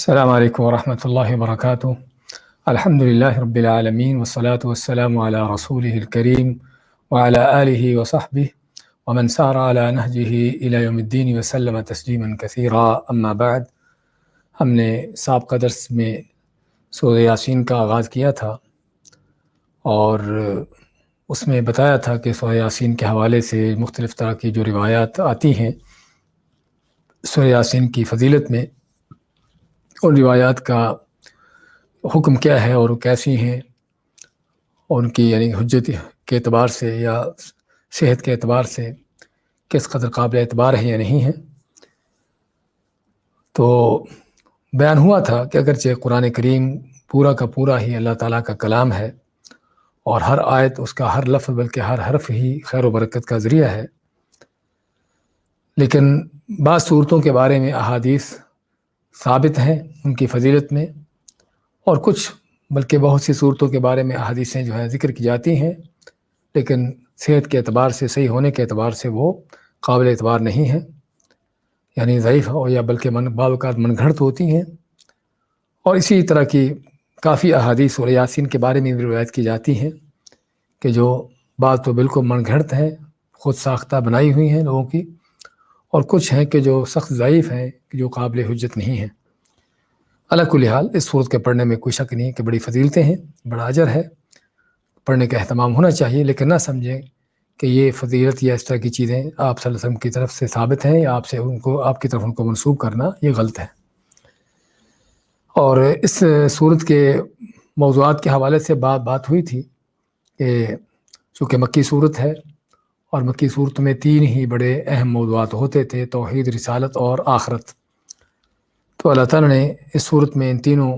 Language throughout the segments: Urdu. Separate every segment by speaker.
Speaker 1: السلام عليكم ورحمة الله وبركاته. الحمد لله رب العالمين، والصلاة والسلام على رسوله الكريم وعلى آله وصحبه ومن سار على نهجه إلى يوم الدين وسلم تسليما كثيرا. أما بعد، ہم نے سابقہ درس میں سورہ یاسین کا آغاز کیا تھا اور اس میں بتایا تھا کہ سورہ یاسین کے حوالے سے مختلف طرح کی جو روایات آتی ہیں سورہ یاسین کی فضیلت میں، اور روایات کا حکم کیا ہے اور کیسی ہیں، اور ان کی یعنی حجت کے اعتبار سے یا صحت کے اعتبار سے کس قدر قابل اعتبار ہے یا نہیں ہے. تو بیان ہوا تھا کہ اگرچہ قرآن کریم پورا کا پورا ہی اللہ تعالیٰ کا کلام ہے اور ہر آیت، اس کا ہر لفظ بلکہ ہر حرف ہی خیر و برکت کا ذریعہ ہے، لیکن بعض صورتوں کے بارے میں احادیث ثابت ہیں ان کی فضیلت میں، اور کچھ بلکہ بہت سی صورتوں کے بارے میں احادیثیں جو ہے ذکر کی جاتی ہیں، لیکن صحت کے اعتبار سے، صحیح ہونے کے اعتبار سے وہ قابل اعتبار نہیں ہیں، یعنی ضعیف ہو یا بلکہ بعض اوقات من گھڑت ہوتی ہیں. اور اسی طرح کی کافی احادیث سورہ یاسین کے بارے میں بھی روایت کی جاتی ہیں کہ جو بعض تو بالکل من گھڑت ہیں، خود ساختہ بنائی ہوئی ہیں لوگوں کی، اور کچھ ہیں کہ جو سخت ضعیف ہیں، جو قابل حجت نہیں ہیں. علی کل حال اس صورت کے پڑھنے میں کوئی شک نہیں کہ بڑی فضیلتیں ہیں، بڑا اجر ہے، پڑھنے کا اہتمام ہونا چاہیے، لیکن نہ سمجھیں کہ یہ فضیلت یا اس طرح کی چیزیں آپ صلی اللہ علیہ وسلم کی طرف سے ثابت ہیں یا آپ کی طرف ان کو منسوب کرنا یہ غلط ہے. اور اس صورت کے موضوعات کے حوالے سے بات ہوئی تھی کہ چونکہ مکی صورت ہے اور مکی صورت میں 3 ہی بڑے اہم موضوعات ہوتے تھے: توحید، رسالت اور آخرت. تو اللہ تعالیٰ نے اس صورت میں ان تینوں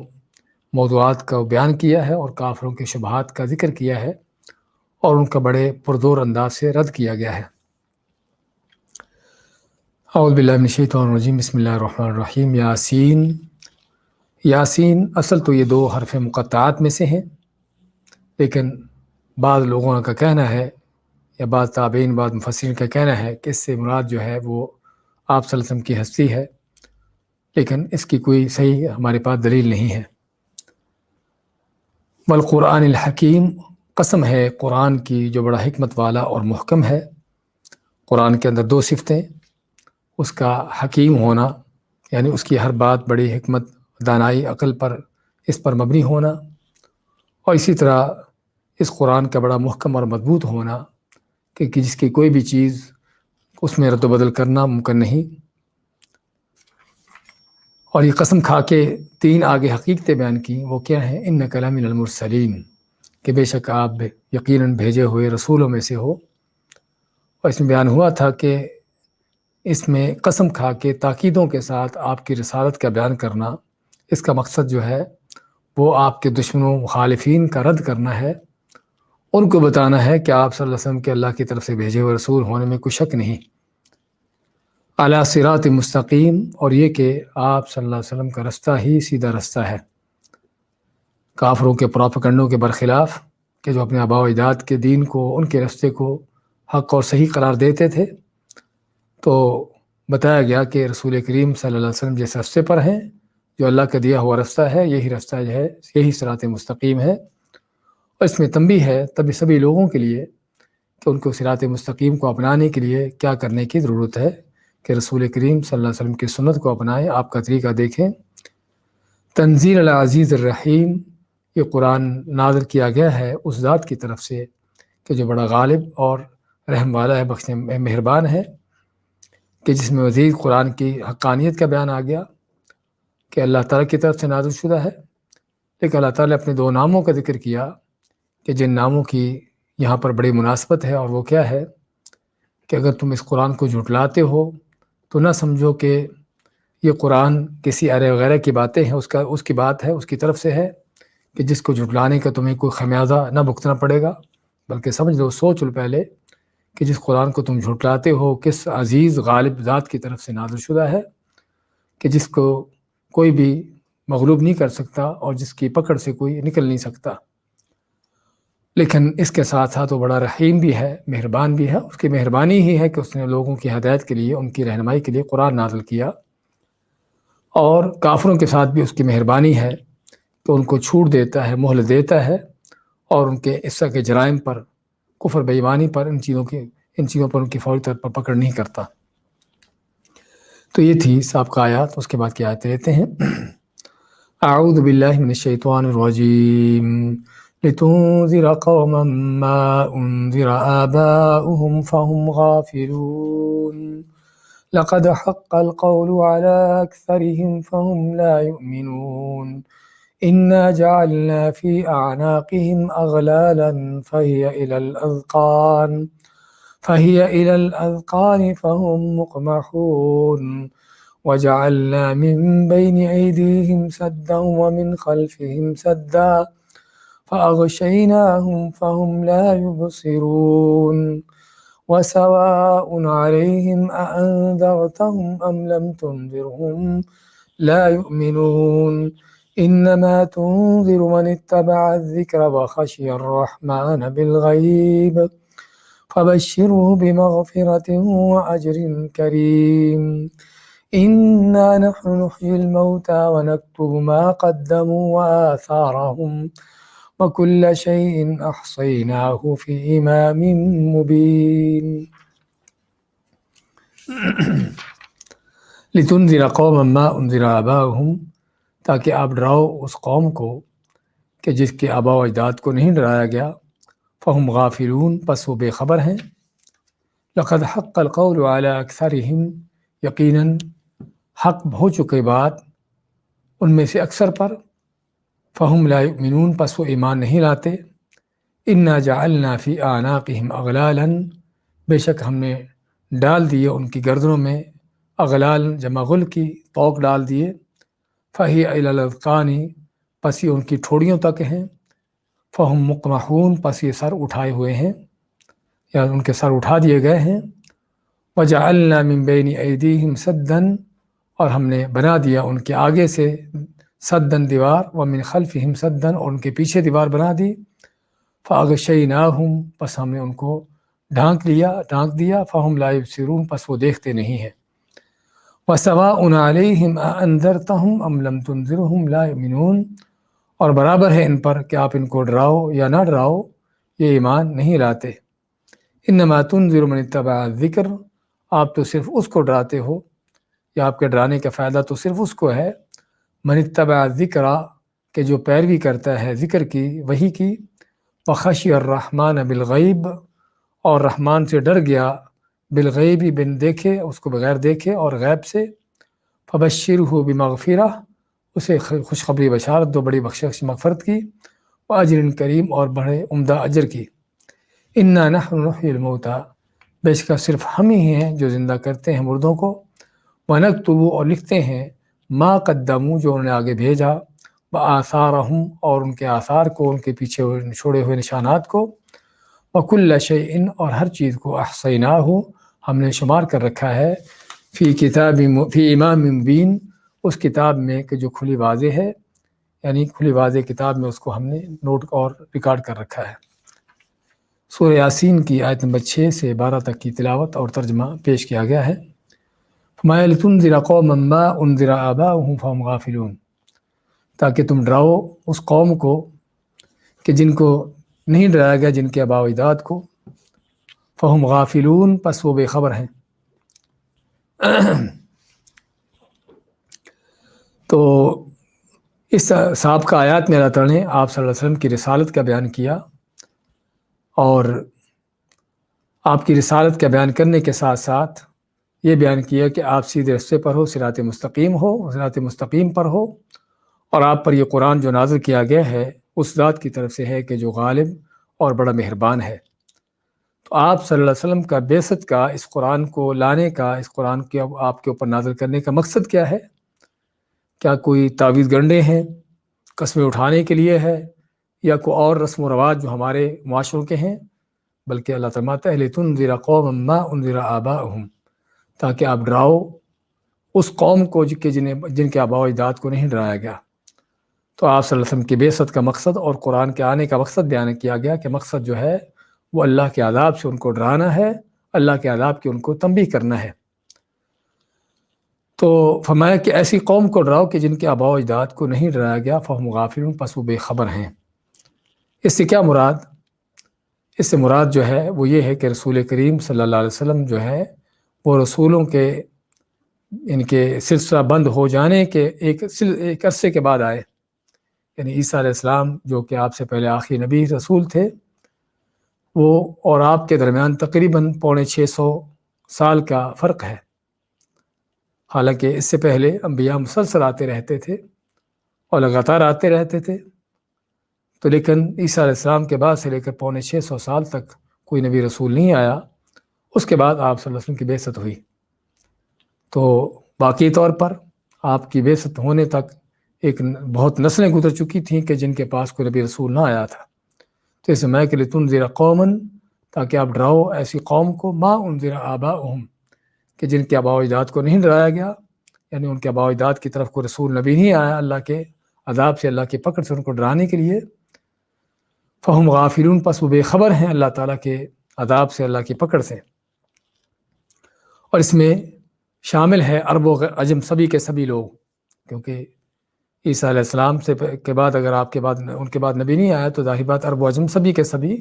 Speaker 1: موضوعات کا بیان کیا ہے اور کافروں کے شبہات کا ذکر کیا ہے اور ان کا بڑے پرزور انداز سے رد کیا گیا ہے. اعوذ باللہ من الشیطان الرجیم، بسم اللہ الرحمن الرحیم. یاسین. یاسین اصل تو یہ 2 حرف مقطعات میں سے ہیں، لیکن بعض لوگوں کا کہنا ہے یا بعض تابعین، بعض مفسرین کا کہنا ہے کہ اس سے مراد جو ہے وہ آپ صلی اللہ علیہ وسلم کی ہستی ہے، لیکن اس کی کوئی صحیح ہمارے پاس دلیل نہیں ہے. والقرآن الحکیم، قسم ہے قرآن کی جو بڑا حکمت والا اور محکم ہے. قرآن کے اندر 2 صفتیں: اس کا حکیم ہونا، یعنی اس کی ہر بات بڑی حکمت، دانائی، عقل پر، اس پر مبنی ہونا، اور اسی طرح اس قرآن کا بڑا محکم اور مضبوط ہونا کہ جس کی کوئی بھی چیز اس میں رد و بدل کرنا ممکن نہیں. اور یہ قسم کھا کے 3 آگے حقیقتیں بیان کی. وہ کیا ہیں؟ انک لمن المرسلین، کہ بے شک آپ یقیناً بھیجے ہوئے رسولوں میں سے ہو. اور اس میں بیان ہوا تھا کہ اس میں قسم کھا کے تاکیدوں کے ساتھ آپ کی رسالت کا بیان کرنا، اس کا مقصد جو ہے وہ آپ کے دشمنوں، مخالفین کا رد کرنا ہے، ان کو بتانا ہے کہ آپ صلی اللہ علیہ وسلم کے اللہ کی طرف سے بھیجے ہوئے رسول ہونے میں کوئی شک نہیں. علی صراط مستقیم، اور یہ کہ آپ صلی اللہ علیہ وسلم کا رستہ ہی سیدھا رستہ ہے. کافروں کے پروپیگنڈوں کے برخلاف کہ جو اپنے آباء و اجداد کے دین کو، ان کے رستے کو حق اور صحیح قرار دیتے تھے، تو بتایا گیا کہ رسول کریم صلی اللہ علیہ وسلم جس رستے پر ہیں، جو اللہ کا دیا ہوا رستہ ہے، یہی رستہ جو ہے، یہی صراط مستقیم ہے. اور اس میں تنبیہ ہے تبھی سبھی لوگوں کے لیے کہ ان کو صراط مستقیم کو اپنانے کے لیے کیا کرنے کی ضرورت ہے کہ رسول کریم صلی اللہ علیہ وسلم کی سنت کو اپنائیں، آپ کا طریقہ دیکھیں. تنزیل العزیز الرحیم، یہ قرآن نازل کیا گیا ہے اس ذات کی طرف سے کہ جو بڑا غالب اور رحم والا ہے، بخشنے میں مہربان ہے، کہ جس میں مزید قرآن کی حقانیت کا بیان آ گیا کہ اللہ تعالیٰ کی طرف سے نازل شدہ ہے. لیکن اللہ تعالیٰ نے اپنے 2 ناموں کا ذکر کیا کہ جن ناموں کی یہاں پر بڑی مناسبت ہے، اور وہ کیا ہے کہ اگر تم اس قرآن کو جھٹلاتے ہو تو نہ سمجھو کہ یہ قرآن کسی ارے وغیرہ کی باتیں ہیں، اس کی بات ہے، اس کی طرف سے ہے کہ جس کو جھٹلانے کا تمہیں کوئی خمیازہ نہ بھگتنا پڑے گا، بلکہ سمجھ لو، سوچ لو پہلے کہ جس قرآن کو تم جھٹلاتے ہو کس عزیز غالب ذات کی طرف سے نازل شدہ ہے، کہ جس کو کوئی بھی مغلوب نہیں کر سکتا اور جس کی پکڑ سے کوئی نکل نہیں سکتا. لیکن اس کے ساتھ ساتھ وہ بڑا رحیم بھی ہے، مہربان بھی ہے. اس کی مہربانی ہی ہے کہ اس نے لوگوں کی ہدایت کے لیے، ان کی رہنمائی کے لیے قرآن نازل کیا. اور کافروں کے ساتھ بھی اس کی مہربانی ہے کہ ان کو چھوٹ دیتا ہے، مہلت دیتا ہے، اور ان کے اس طرح کے جرائم پر، کفر بے ایمانی پر، ان چیزوں پر ان کی فوری طور پر پکڑ نہیں کرتا۔ تو یہ تھی سابقہ آیات۔ اس کے بعد کی آیتیں لیتے ہیں۔ اعوذ باللہ من الشیطان الرجیم لتنذر قوما ما انذر آباؤهم فهم غافلون لقد حق القول على أكثرهم فهم لا يؤمنون إنا جعلنا في أعناقهم أغلالا فهي إلى الأذقان فهم مقمحون وجعلنا من بين أيديهم سدا ومن خلفهم سدا فأغشيناهم فهم لا يبصرون وسواء عليهم أأنذرتهم أم لم تنذرهم لا يؤمنون إنما تنذر من اتبع الذكر وخشي الرحمن بالغيب فبشره بمغفرة وأجر كريم إنا نحن نحيي الموتى ونكتب ما قدموا وآثارهم وكل شيء أحصيناه في إمام مبين لتنذر قوما ما انذر آباؤهم، تاکہ آپ ڈراؤ اس قوم کو کہ جس کے آباء و اجداد کو نہیں ڈرایا گیا، فہم غافلون، پس وہ بے خبر ہیں۔ لقد حق القول علی اکثرہم، یقیناً حق ہو چکے بات ان میں سے اکثر پر، فہم لا یؤمنون، پس وہ ایمان نہیں لاتے۔ انا جعلنا فی اعناقہم اغلالا، بے شک ہم نے ڈال دیے ان کی گردنوں میں، اغلال جمع غل کی، طوق ڈال دیے، فہی الی الاذقان، پس یہ ان کی ٹھوڑیوں تک ہیں، فہم مقمحون، پس یہ سر اٹھائے ہوئے ہیں یا ان کے سر اٹھا دیے گئے ہیں۔ وجعلنا من بین ایدیہم سدا، اور ہم نے بنا دیا ان کے آگے سے سدن دیوار، ومن خلفہم سدن، اور ان کے پیچھے دیوار بنا دی، فاغشیناہم، پس ہم نے ان کو ڈھانک دیا، فہم لا یبصرون، پس وہ دیکھتے نہیں ہیں۔ وسواء علیہم اانذرتہم ام لم تنذرہم لا یؤمنون، اور برابر ہے ان پر کہ آپ ان کو ڈراؤ یا نہ ڈراؤ، یہ ایمان نہیں لاتے۔ انما تنذر من اتبع الذکر، آپ تو صرف اس کو ڈراتے ہو، یا آپ کے ڈرانے کا فائدہ تو صرف اس کو ہے، من اتبع الذکر، کہ جو پیروی کرتا ہے ذکر کی، وحی کی، وخشی الرحمن بالغیب، اور رحمان سے ڈر گیا، بالغیب، بن دیکھے، اس کو بغیر دیکھے اور غیب سے، فبشرہ بمغفرہ، اسے خوشخبری بشارت دو، بڑی بخشش مغفرت کی، واجر کریم، اور بڑے عمدہ اجر کی۔ انا نحن نحیی الموتى، بے شک صرف ہم ہی ہیں جو زندہ کرتے ہیں مردوں کو، ونکتب، اور لکھتے ہیں، ما قدموا، جو انہوں نے آگے بھیجا، وآثارہم، اور ان کے آثار کو، ان کے پیچھے چھوڑے ہوئے نشانات کو، وکل شیء، اور ہر چیز کو، احصیناہ، ہم نے شمار کر رکھا ہے، فی امام مبین، اس کتاب میں کہ جو کھلی واضح ہے، یعنی کھلی واضح کتاب میں اس کو ہم نے نوٹ اور ریکارڈ کر رکھا ہے۔ سورہ یاسین کی آیت نمبر 6 سے 12 تک کی تلاوت اور ترجمہ پیش کیا گیا ہے۔ فرمایا لتنذر قوما ما انذر آباؤهم فهم غافلون، تاکہ تم ڈراؤ اس قوم کو کہ جن کو نہیں ڈرایا گیا، جن کے آباء و اجداد کو، فہم غافلون، پس وہ بے خبر ہیں۔ تو اس سابقہ آیات میں اللہ تعالیٰ نے آپ صلی اللہ علیہ وسلم کی رسالت کا بیان کیا، اور آپ کی رسالت کا بیان کرنے کے ساتھ ساتھ یہ بیان کیا کہ آپ سیدھے رستے پر ہو، صراط مستقیم پر ہو، اور آپ پر یہ قرآن جو نازل کیا گیا ہے اس ذات کی طرف سے ہے کہ جو غالب اور بڑا مہربان ہے۔ تو آپ صلی اللہ علیہ وسلم کا بعثت کا، اس قرآن کو لانے کا، اس قرآن کے آپ کے اوپر نازل کرنے کا مقصد کیا ہے؟ کیا کوئی تعویذ گنڈے ہیں، قسمیں اٹھانے کے لیے ہے، یا کوئی اور رسم و رواج جو ہمارے معاشروں کے ہیں؟ بلکہ اللہ فرماتا ہے لتنذر قوما ما انذر آباؤہم، تاکہ آپ ڈراؤ اس قوم کو جن کے آباء و اجداد کو نہیں ڈرایا گیا۔ تو آپ صلی اللہ علیہ وسلم کی بعثت کا مقصد اور قرآن کے آنے کا مقصد بیان کیا گیا کہ مقصد جو ہے وہ اللہ کے عذاب سے ان کو ڈرانا ہے، اللہ کے عذاب کی ان کو تنبیہ کرنا ہے۔ تو فرمایا کہ ایسی قوم کو ڈراؤ کہ جن کے آباء و اجداد کو نہیں ڈرایا گیا، فہم غافلون، پس وہ بے خبر ہیں۔ اس سے کیا مراد؟ اس سے مراد جو ہے وہ یہ ہے کہ رسول کریم صلی اللہ علیہ وسلم جو ہے وہ رسولوں کے ان کے سلسلہ بند ہو جانے کے ایک عرصے کے بعد آئے، یعنی عیسیٰ علیہ السلام جو کہ آپ سے پہلے آخری نبی رسول تھے، وہ اور آپ کے درمیان تقریباً 650 سال کا فرق ہے۔ حالانکہ اس سے پہلے انبیاء مسلسل آتے رہتے تھے اور لگاتار آتے رہتے تھے، تو لیکن عیسیٰ علیہ السلام کے بعد سے لے کر 650 سال تک کوئی نبی رسول نہیں آیا۔ اس کے بعد آپ صلی اللہ علیہ وسلم کی بعثت ہوئی، تو باقی طور پر آپ کی بعثت ہونے تک ایک بہت نسلیں گزر چکی تھیں کہ جن کے پاس کوئی نبی رسول نہ آیا تھا۔ تو اس میں کہ لتنذر قوما، تاکہ آپ ڈراؤ ایسی قوم کو، ما انذر آباؤہم، کہ جن کے آباء و اجداد کو نہیں ڈرایا گیا، یعنی ان کے آباء و اجداد کی طرف کوئی رسول نبی نہیں آیا اللہ کے عذاب سے، اللہ کی پکڑ سے ان کو ڈرانے کے لیے۔ فہم غافلون، پس وہ بے خبر ہیں اللہ تعالیٰ کے عذاب سے، اللہ کی پکڑ سے۔ اور اس میں شامل ہے عرب و عجم سبھی کے سبھی لوگ، کیونکہ عیسیٰ علیہ السلام کے بعد اگر آپ کے بعد ان کے بعد نبی نہیں آیا تو ظاہر بات عرب و عجم سبھی کے سبھی،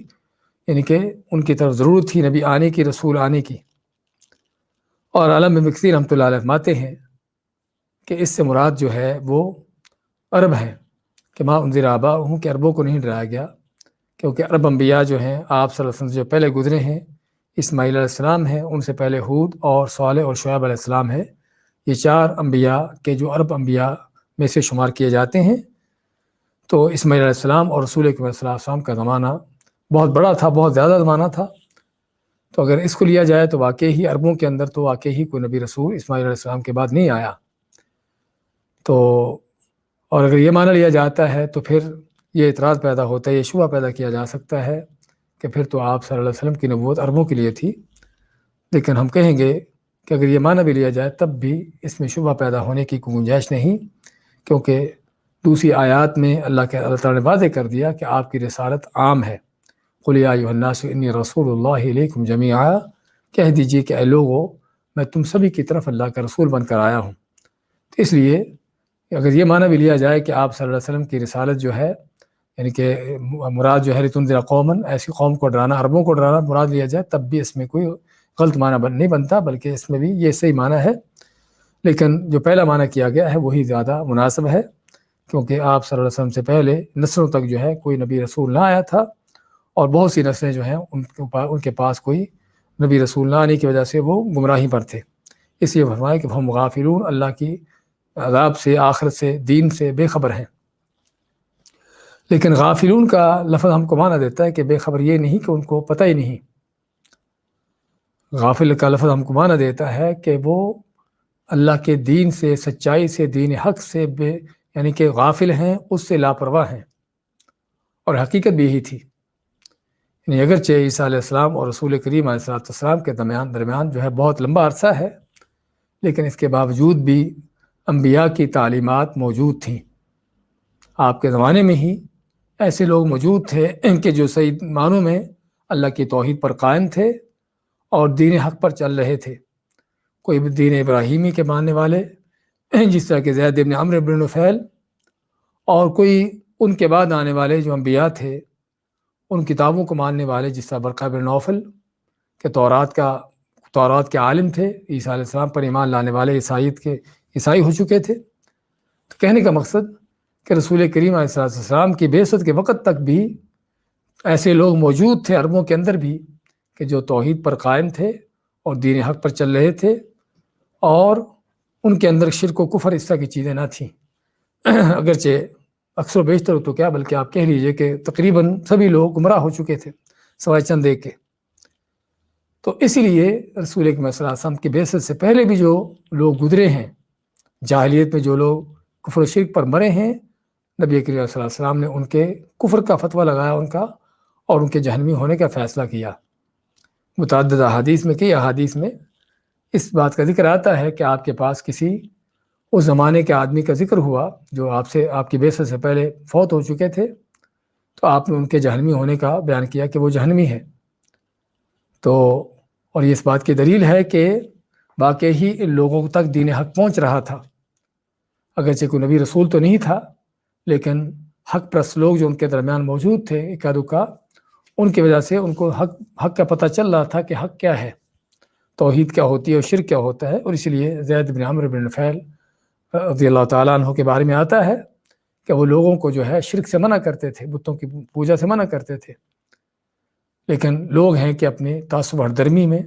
Speaker 1: یعنی کہ ان کی طرف ضرورت تھی نبی آنے کی، رسول آنے کی۔ اور علم بن کثیر رحمۃ اللہ علیہ فرماتے ہیں کہ اس سے مراد جو ہے وہ عرب ہے، کہ ما انذر آباؤہم، کہ عربوں کو نہیں ڈرایا گیا، کیونکہ عرب انبیاء جو ہیں آپ صلی اللہ علیہ وسلم جو پہلے گزرے ہیں، اسماعیل علیہ السلام ہیں، ان سے پہلے ہود اور صالح اور شعیب علیہ السلام ہے، یہ 4 انبیاء کے جو عرب انبیاء میں سے شمار کیے جاتے ہیں۔ تو اسماعیل علیہ السلام اور رسول اکرم صلی اللہ علیہ وسلم کا زمانہ بہت بڑا تھا، بہت زیادہ زمانہ تھا، تو اگر اس کو لیا جائے تو واقعی عربوں کے اندر تو واقعی کوئی نبی رسول اسماعیل علیہ السلام کے بعد نہیں آیا۔ تو اور اگر یہ مانا لیا جاتا ہے تو پھر یہ اعتراض پیدا ہوتا ہے، یہ شبہ پیدا کیا جا سکتا ہے کہ پھر تو آپ صلی اللہ علیہ وسلم کی نبوت عربوں کے لیے تھی، لیکن ہم کہیں گے کہ اگر یہ معنی بھی لیا جائے تب بھی اس میں شبہ پیدا ہونے کی کوئی گنجائش نہیں، کیونکہ دوسری آیات میں اللہ تعالیٰ نے واضح کر دیا کہ آپ کی رسالت عام ہے۔ قل یا ایھا الناس انی رسول اللہ الیکم جمیعا، کہہ دیجیے کہ اے لوگو میں تم سبھی کی طرف اللہ کا رسول بن کر آیا ہوں۔ تو اس لیے اگر یہ معنی بھی لیا جائے کہ آپ صلی اللہ علیہ وسلم کی رسالت جو ہے، یعنی کہ مراد جو ہے لتنذر قوما، ایسی قوم کو ڈرانا، عربوں کو ڈرانا مراد لیا جائے، تب بھی اس میں کوئی غلط معنی نہیں بنتا، بلکہ اس میں بھی یہ صحیح معنی ہے۔ لیکن جو پہلا معنی کیا گیا ہے وہی زیادہ مناسب ہے، کیونکہ آپ صلی اللہ علیہ وسلم سے پہلے نسلوں تک جو ہے کوئی نبی رسول نہ آیا تھا، اور بہت سی نسلیں جو ہیں ان کے پاس کوئی نبی رسول نہ آنے کی وجہ سے وہ گمراہی پر تھے۔ اس لیے فرمایا کہ ہم غافلون، اللہ کی عذاب سے، آخرت سے، دین سے بے خبر ہیں۔ لیکن غافلون کا لفظ ہم کو معنی دیتا ہے کہ بے خبر یہ نہیں کہ ان کو پتہ ہی نہیں، غافل کا لفظ ہم کو معنی دیتا ہے کہ وہ اللہ کے دین سے، سچائی سے، دین حق سے یعنی کہ غافل ہیں، اس سے لاپرواہ ہیں، اور حقیقت بھی یہی تھی۔ یعنی اگرچہ عیسیٰ علیہ السلام اور رسول کریم علیہ السلام کے درمیان جو ہے بہت لمبا عرصہ ہے، لیکن اس کے باوجود بھی انبیاء کی تعلیمات موجود تھیں۔ آپ کے زمانے میں ہی ایسے لوگ موجود تھے کہ جو صحیح معنوں میں اللہ کی توحید پر قائم تھے اور دین حق پر چل رہے تھے۔ کوئی دین ابراہیمی کے ماننے والے جس طرح کہ زید بن عمرو بن نفیل، اور کوئی ان کے بعد آنے والے جو انبیاء تھے ان کتابوں کو ماننے والے، جس طرح ورقہ بن نوفل کہ تورات کے عالم تھے، عیسیٰ علیہ السلام پر ایمان لانے والے عیسائی ہو چکے تھے۔ تو کہنے کا مقصد کہ رسول کریم علیہ السلام کی بعثت کے وقت تک بھی ایسے لوگ موجود تھے عربوں کے اندر بھی کہ جو توحید پر قائم تھے اور دین حق پر چل رہے تھے، اور ان کے اندر شرک و کفر اس طرح کی چیزیں نہ تھیں۔ اگرچہ اکثر و بیشتر تو کیا بلکہ آپ کہہ لیجئے کہ تقریباً سبھی لوگ گمراہ ہو چکے تھے سوائے چند ایک کے۔ تو اسی لیے رسول اکرم صلی اللہ علیہ وسلم کی بعثت سے پہلے بھی جو لوگ گزرے ہیں، جاہلیت میں جو لوگ کفر و شرک پر مرے ہیں، نبی کریم صلی اللہ علیہ وسلم نے ان کے کفر کا فتویٰ لگایا ان کا، اور ان کے جہنمی ہونے کا فیصلہ کیا۔ متعدد احادیث میں، کئی احادیث میں اس بات کا ذکر آتا ہے کہ آپ کے پاس کسی اس زمانے کے آدمی کا ذکر ہوا جو آپ کی بعثت سے پہلے فوت ہو چکے تھے، تو آپ نے ان کے جہنمی ہونے کا بیان کیا کہ وہ جہنمی ہے۔ تو اور یہ اس بات کی دلیل ہے کہ واقعی ہی ان لوگوں تک دین حق پہنچ رہا تھا، اگرچہ کوئی نبی رسول تو نہیں تھا، لیکن حق پرست لوگ جو ان کے درمیان موجود تھے اکا دکا، ان کی وجہ سے ان کو حق کا پتہ چل رہا تھا کہ حق کیا ہے، توحید کیا ہوتی ہے اور شرک کیا ہوتا ہے۔ اور اس لیے زید بن عمرو بن نفیل رضی اللہ تعالیٰ عنہ کے بارے میں آتا ہے کہ وہ لوگوں کو جو ہے شرک سے منع کرتے تھے، بتوں کی پوجا سے منع کرتے تھے، لیکن لوگ ہیں کہ اپنے تعصب ہردرمی میں،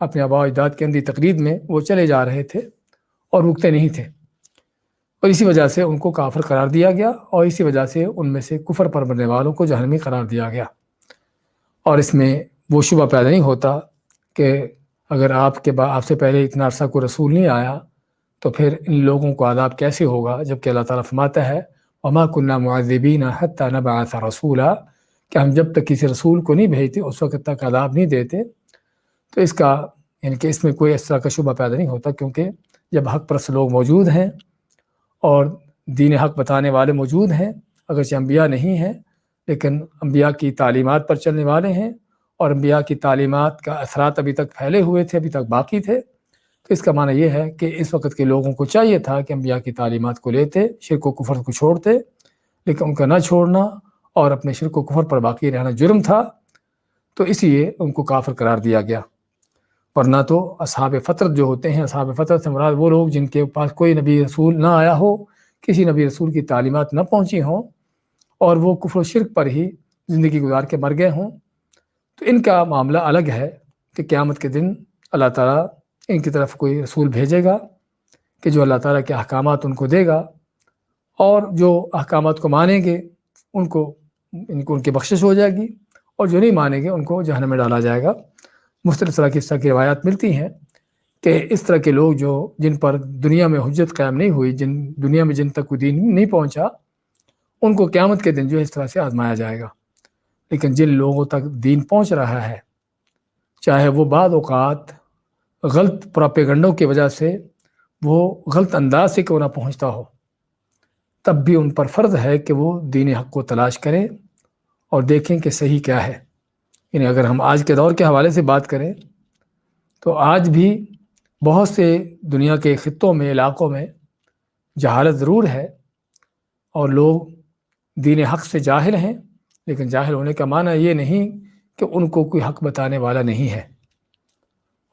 Speaker 1: اپنے آباء و اجداد کے اندھی تقلید میں وہ چلے جا رہے تھے اور رکتے نہیں تھے، اور اسی وجہ سے ان کو کافر قرار دیا گیا، اور اسی وجہ سے ان میں سے کفر پر مرنے والوں کو جہنمی قرار دیا گیا۔ اور اس میں وہ شبہ پیدا نہیں ہوتا کہ اگر آپ سے پہلے اتنا عرصہ کوئی رسول نہیں آیا تو پھر ان لوگوں کو عذاب کیسے ہوگا، جبکہ اللہ تعالیٰ فرماتا ہے وما كنا معذبین حتی نبعث رسولا، کہ ہم جب تک کسی رسول کو نہیں بھیجتے اس وقت تک عذاب نہیں دیتے۔ تو اس کا یعنی کہ اس میں کوئی اس طرح کا شبہ پیدا نہیں ہوتا، کیونکہ جب حق پرست لوگ موجود ہیں اور دین حق بتانے والے موجود ہیں، اگرچہ انبیاء نہیں ہیں لیکن انبیاء کی تعلیمات پر چلنے والے ہیں، اور انبیاء کی تعلیمات کا اثرات ابھی تک پھیلے ہوئے تھے، ابھی تک باقی تھے، تو اس کا معنی یہ ہے کہ اس وقت کے لوگوں کو چاہیے تھا کہ انبیاء کی تعلیمات کو لیتے، شرک و کفر کو چھوڑتے، لیکن ان کا نہ چھوڑنا اور اپنے شرک و کفر پر باقی رہنا جرم تھا، تو اس لیے ان کو کافر قرار دیا گیا۔ ورنہ تو اصحاب فترت جو ہوتے ہیں، اصحاب فترت سے مراد وہ لوگ جن کے پاس کوئی نبی رسول نہ آیا ہو، کسی نبی رسول کی تعلیمات نہ پہنچی ہوں، اور وہ کفر و شرک پر ہی زندگی گزار کے مر گئے ہوں، تو ان کا معاملہ الگ ہے کہ قیامت کے دن اللہ تعالیٰ ان کی طرف کوئی رسول بھیجے گا کہ جو اللہ تعالیٰ کے احکامات ان کو دے گا، اور جو احکامات کو مانیں گے ان کی بخشش ہو جائے گی، اور جو نہیں مانیں گے ان کو جہنم میں ڈالا جائے گا۔ مختلف طرح کی اس طرح کی روایات ملتی ہیں کہ اس طرح کے لوگ جن پر دنیا میں حجت قائم نہیں ہوئی، دنیا میں جن تک کوئی دین نہیں پہنچا، ان کو قیامت کے دن جو ہے اس طرح سے آزمایا جائے گا۔ لیکن جن لوگوں تک دین پہنچ رہا ہے، چاہے وہ بعض اوقات غلط پراپیگنڈوں کی وجہ سے وہ غلط انداز سے کیوں نہ پہنچتا ہو، تب بھی ان پر فرض ہے کہ وہ دین حق کو تلاش کریں اور دیکھیں کہ صحیح کیا ہے۔ یعنی اگر ہم آج کے دور کے حوالے سے بات کریں تو آج بھی بہت سے دنیا کے خطوں میں، علاقوں میں جہالت ضرور ہے، اور لوگ دین حق سے جاہل ہیں، لیکن جاہل ہونے کا معنی یہ نہیں کہ ان کو کوئی حق بتانے والا نہیں ہے،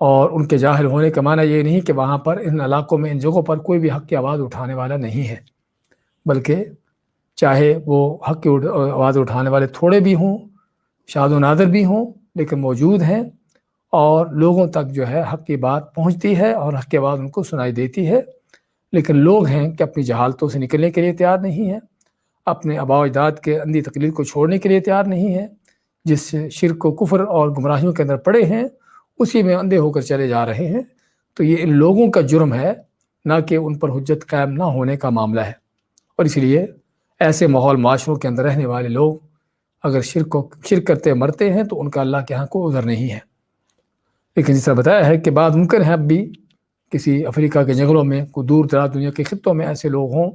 Speaker 1: اور ان کے جاہل ہونے کا معنی یہ نہیں کہ وہاں پر ان علاقوں میں، ان جگہوں پر کوئی بھی حق کی آواز اٹھانے والا نہیں ہے، بلکہ چاہے وہ حق کی آواز اٹھانے والے تھوڑے بھی ہوں، شاذ و نادر بھی ہوں، لیکن موجود ہیں، اور لوگوں تک جو ہے حق کی بات پہنچتی ہے اور حق کی آواز ان کو سنائی دیتی ہے، لیکن لوگ ہیں کہ اپنی جہالتوں سے نکلنے کے لیے تیار نہیں ہیں، اپنے آباء و اجداد کے اندھی تقلید کو چھوڑنے کے لیے تیار نہیں ہیں، جس شرک و کفر اور گمراہیوں کے اندر پڑے ہیں اسی میں اندھے ہو کر چلے جا رہے ہیں۔ تو یہ ان لوگوں کا جرم ہے، نہ کہ ان پر حجت قائم نہ ہونے کا معاملہ ہے۔ اور اس لیے ایسے ماحول معاشروں کے اندر رہنے والے لوگ اگر شرک کرتے مرتے ہیں تو ان کا اللہ کے ہاں کوئی عذر نہیں ہے۔ لیکن جس طرح بتایا ہے کہ بعض ممکن ہے اب بھی کسی افریقہ کے جنگلوں میں، کوئی دور دراز دنیا کے خطوں میں ایسے لوگ ہوں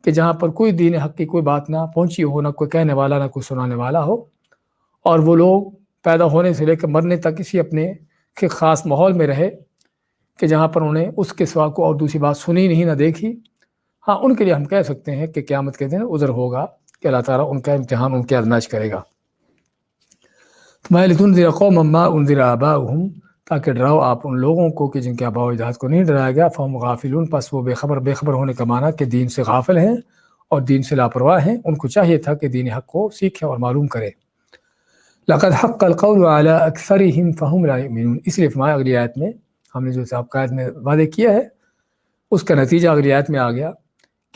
Speaker 1: کہ جہاں پر کوئی دین حق کی کوئی بات نہ پہنچی ہو، نہ کوئی کہنے والا نہ کوئی سنانے والا ہو، اور وہ لوگ پیدا ہونے سے لے کر مرنے تک اسی اپنے خاص ماحول میں رہے کہ جہاں پر انہیں اس کے سوا کو اور دوسری بات سنی نہیں نہ دیکھی۔ ہاں، ان کے لیے ہم کہہ سکتے ہیں کہ قیامت کے دن عذر ہوگا کہ اللہ تعالیٰ ان کا امتحان، ان کی آزمائش کرے گا۔ لِتُنذِرَ قَوْمًا مَّا أُنذِرَ آبَاؤُهُمْ، تاکہ ڈراؤ آپ ان لوگوں کو کہ جن کے آباء و اجداد کو نہیں ڈرایا گیا، فَهُمْ غَافِلُونَ، پس وہ بے خبر ہونے کا معنی کہ دین سے غافل ہیں اور دین سے لاپرواہ ہیں، ان کو چاہیے تھا کہ دین حق کو سیکھیں اور معلوم کریں۔ لَقَدْ حَقَّ الْقَوْلُ عَلَىٰ أَكْثَرِهِمْ فَهُمْ لَا يُؤْمِنُونَ، اس لیے فرمایا اگلی آیت میں، ہم نے جو سابقہ آیت میں وعدے کیا ہے اس کا نتیجہ اگلی آیت میں آ گیا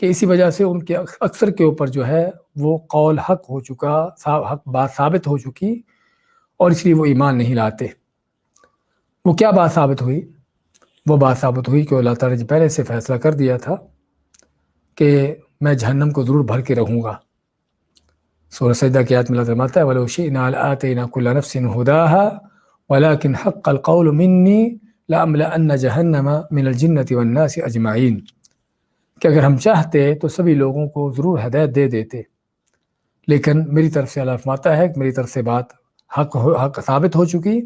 Speaker 1: کہ اسی وجہ سے ان کے اکثر کے اوپر جو ہے وہ قول حق ہو چکا، حق بات ثابت ہو چکی، اور اس لیے وہ ایمان نہیں لاتے۔ وہ کیا بات ثابت ہوئی؟ وہ بات ثابت ہوئی کہ اللہ تعالیٰ نے پہلے سے فیصلہ کر دیا تھا کہ میں جہنم کو ضرور بھر کے رہوں گا۔ سورہ سجدہ کی آیت میں اللہ فرماتا ہے وَلَوْ شِئْنَا لَآتَيْنَا كُلَّ نَفْسٍ هُدَاهَا وَلَكِنْ حَقَّ الْقَوْلُ مِنِّي لَأَمْلَأَنَّ جَهَنَّمَ مِنَ الْجِنَّةِ وَالنَّاسِ أَجْمَعِينَ، کہ اگر ہم چاہتے تو سبھی لوگوں کو ضرور ہدایت دے دیتے، لیکن میری طرف سے اللہ فرماتا ہے کہ میری طرف سے بات حق ثابت ہو چکی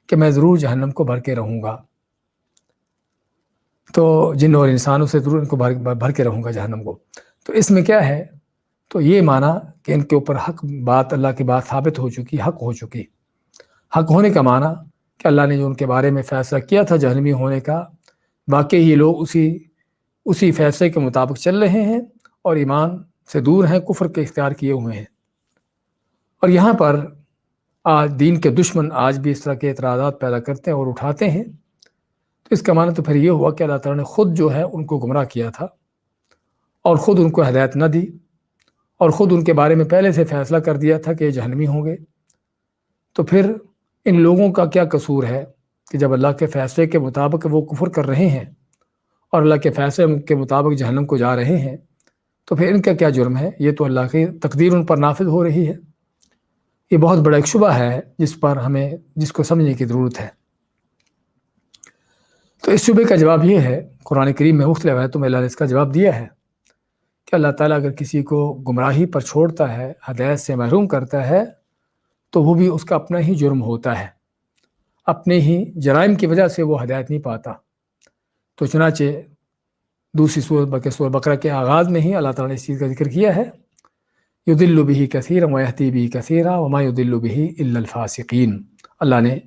Speaker 1: کہ میں ضرور جہنم کو بھر کے رہوں گا۔ تو جن اور انسانوں سے ضرور ان کو بھر کے رہوں گا جہنم کو۔ تو اس میں کیا ہے، تو یہ معنی کہ ان کے اوپر حق بات، اللہ کی بات ثابت ہو چکی، حق ہو چکی۔ حق ہونے کا معنی کہ اللہ نے جو ان کے بارے میں فیصلہ کیا تھا جہنمی ہونے کا، واقعی یہ لوگ اسی فیصلے کے مطابق چل رہے ہیں اور ایمان سے دور ہیں، کفر کے اختیار کیے ہوئے ہیں۔ اور یہاں پر آج دین کے دشمن آج بھی اس طرح کے اعتراضات پیدا کرتے ہیں اور اٹھاتے ہیں، تو اس کا معنی تو پھر یہ ہوا کہ اللہ تعالیٰ نے خود جو ہے ان کو گمراہ کیا تھا اور خود ان کو ہدایت نہ دی، اور خود ان کے بارے میں پہلے سے فیصلہ کر دیا تھا کہ یہ جہنمی ہوں گے۔ تو پھر ان لوگوں کا کیا قصور ہے کہ جب اللہ کے فیصلے کے مطابق وہ کفر کر رہے ہیں اور اللہ کے فیصلے کے مطابق جہنم کو جا رہے ہیں، تو پھر ان کا کیا جرم ہے؟ یہ تو اللہ کی تقدیر ان پر نافذ ہو رہی ہے۔ یہ بہت بڑا ایک شبہ ہے جس کو سمجھنے کی ضرورت ہے۔ تو اس شبے کا جواب یہ ہے، قرآن کریم میں مختلف آیتوں میں اللہ نے اس کا جواب دیا ہے کہ اللہ تعالیٰ اگر کسی کو گمراہی پر چھوڑتا ہے، ہدایت سے محروم کرتا ہے، تو وہ بھی اس کا اپنا ہی جرم ہوتا ہے، اپنے ہی جرائم کی وجہ سے وہ ہدایت نہیں پاتا۔ تو چنانچہ دوسری سورہ بقرہ کے آغاز میں ہی اللہ تعالیٰ نے اس چیز کا ذکر کیا ہے، یضل بہ کثیرا ویہدی بہ کثیرا وما یضل بہ الا الفاسقین۔ اللہ نے